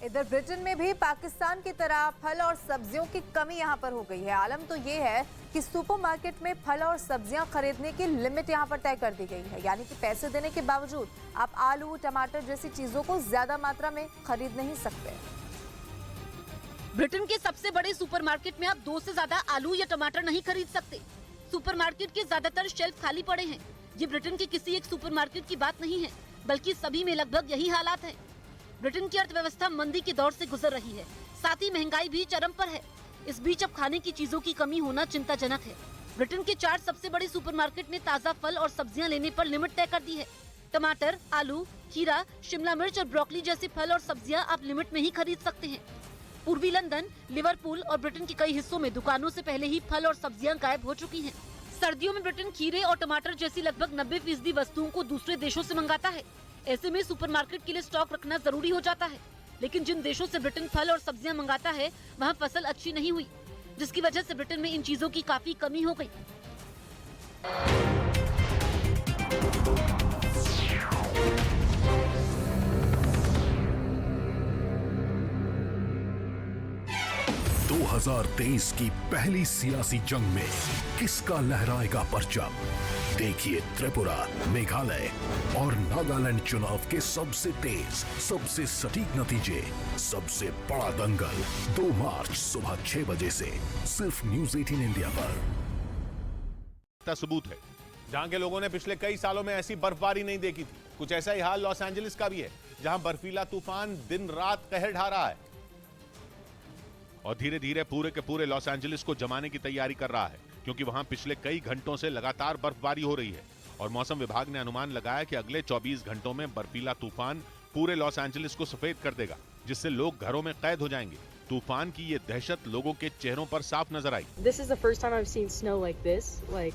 इधर ब्रिटेन में भी पाकिस्तान की तरह फल और सब्जियों की कमी यहां पर हो गई है। आलम तो ये है कि सुपरमार्केट में फल और सब्जियां खरीदने की लिमिट यहां पर तय कर दी गई है, यानी कि पैसे देने के बावजूद आप आलू, टमाटर जैसी चीजों को ज्यादा मात्रा में खरीद नहीं सकते। ब्रिटेन के सबसे बड़े सुपरमार्केट में आप 2 से ज्यादा आलू या टमाटर नहीं खरीद सकते। सुपरमार्केट के ज्यादातर शेल्फ खाली पड़े हैं। ये ब्रिटेन के किसी एक सुपरमार्केट की बात नहीं है, बल्कि सभी में लगभग यही हालात है। ब्रिटेन की अर्थव्यवस्था मंदी के दौर से गुजर रही है, साथ ही महंगाई भी चरम पर है। इस बीच अब खाने की चीजों की कमी होना चिंताजनक है। ब्रिटेन के 4 सबसे बड़े सुपरमार्केट ने ताज़ा फल और सब्जियां लेने पर लिमिट तय कर दी है। टमाटर, आलू, खीरा, शिमला मिर्च और ब्रोकली जैसे फल और सब्जियां आप लिमिट में ही खरीद सकते हैं। पूर्वी लंदन, लिवरपूल और ब्रिटेन के कई हिस्सों में दुकानों से पहले ही फल और सब्जियां गायब हो चुकी हैं। सर्दियों में ब्रिटेन खीरे और टमाटर जैसी लगभग 90% वस्तुओं को दूसरे देशों से मंगाता है। ऐसे में सुपरमार्केट के लिए स्टॉक रखना जरूरी हो जाता है। लेकिन जिन देशों से ब्रिटेन फल और सब्जियां मंगाता है, वहां फसल अच्छी नहीं हुई, जिसकी वजह से ब्रिटेन में इन चीजों की काफी कमी हो गई। दो 2023 की पहली सियासी जंग में किसका लहराएगा परचम? देखिए त्रिपुरा, मेघालय और नागालैंड चुनाव के सबसे तेज, सबसे सटीक नतीजे, सबसे बड़ा दंगल 2 मार्च सुबह 6 बजे से सिर्फ न्यूज़ 18 इंडिया पर। सबूत है जहां के लोगों ने पिछले कई सालों में ऐसी बर्फबारी नहीं देखी थी। कुछ ऐसा ही हाल लॉस एंजलिस का भी है, जहां बर्फीला तूफान दिन रात कहर ढा रहा है और धीरे धीरे पूरे के पूरे लॉस एंजलिस को जमाने की तैयारी कर रहा है, क्योंकि वहां पिछले कई घंटों से लगातार बर्फबारी हो रही है। और मौसम विभाग ने अनुमान लगाया कि अगले 24 घंटों में बर्फीला तूफान पूरे लॉस एंजलिस को सफेद कर देगा, जिससे लोग घरों में कैद हो जाएंगे। तूफान की ये दहशत लोगों के चेहरों पर साफ नजर आई। This is the first time I've seen snow like this, like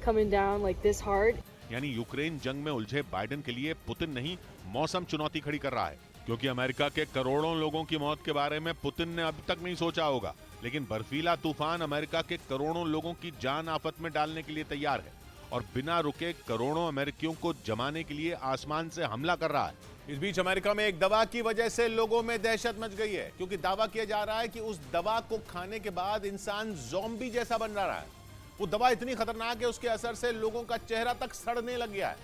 coming down like this hard. यानी यूक्रेन जंग में उलझे बाइडेन के लिए पुतिन नहीं, मौसम चुनौती खड़ी कर रहा है, क्योंकि अमेरिका के करोड़ों लोगों की मौत के बारे में पुतिन ने अभी तक नहीं सोचा होगा, लेकिन बर्फीला तूफान अमेरिका के करोड़ों लोगों की जान आफत में डालने के लिए तैयार है और बिना रुके करोड़ों अमेरिकियों को जमाने के लिए आसमान से हमला कर रहा है। इस बीच अमेरिका में एक दवा की वजह से लोगों में दहशत मच गई है, क्योंकि दावा किया जा रहा है कि उस दवा को खाने के बाद इंसान ज़ॉम्बी जैसा बन रहा है। वो दवा इतनी खतरनाक है, उसके असर से लोगों का चेहरा तक सड़ने लग गया है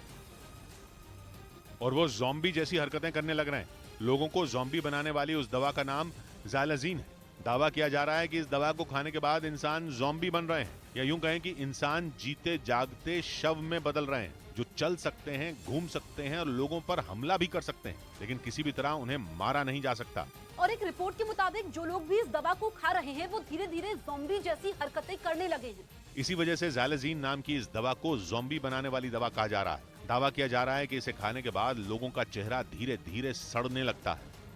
और वो ज़ॉम्बी जैसी हरकतें करने लग रहे हैं। लोगों को ज़ॉम्बी बनाने वाली उस दवा का नाम ज़ाइलाज़ीन है। दावा किया जा रहा है कि इस दवा को खाने के बाद इंसान ज़ॉम्बी बन रहे हैं, या यूं कहें कि इंसान जीते जागते शव में बदल रहे हैं, जो चल सकते हैं, घूम सकते हैं और लोगों पर हमला भी कर सकते हैं, लेकिन किसी भी तरह उन्हें मारा नहीं जा सकता। और एक रिपोर्ट के मुताबिक जो लोग भी इस दवा को खा रहे हैं, वो धीरे धीरे ज़ॉम्बी जैसी हरकतें करने लगे हैं। इसी वजह से ज़ाइलाज़ीन नाम की इस दवा को ज़ॉम्बी बनाने वाली दवा कहा जा रहा है। दावा किया जा रहा है कि इसे खाने के बाद लोगों का चेहरा धीरे धीरे सड़ने लगता है।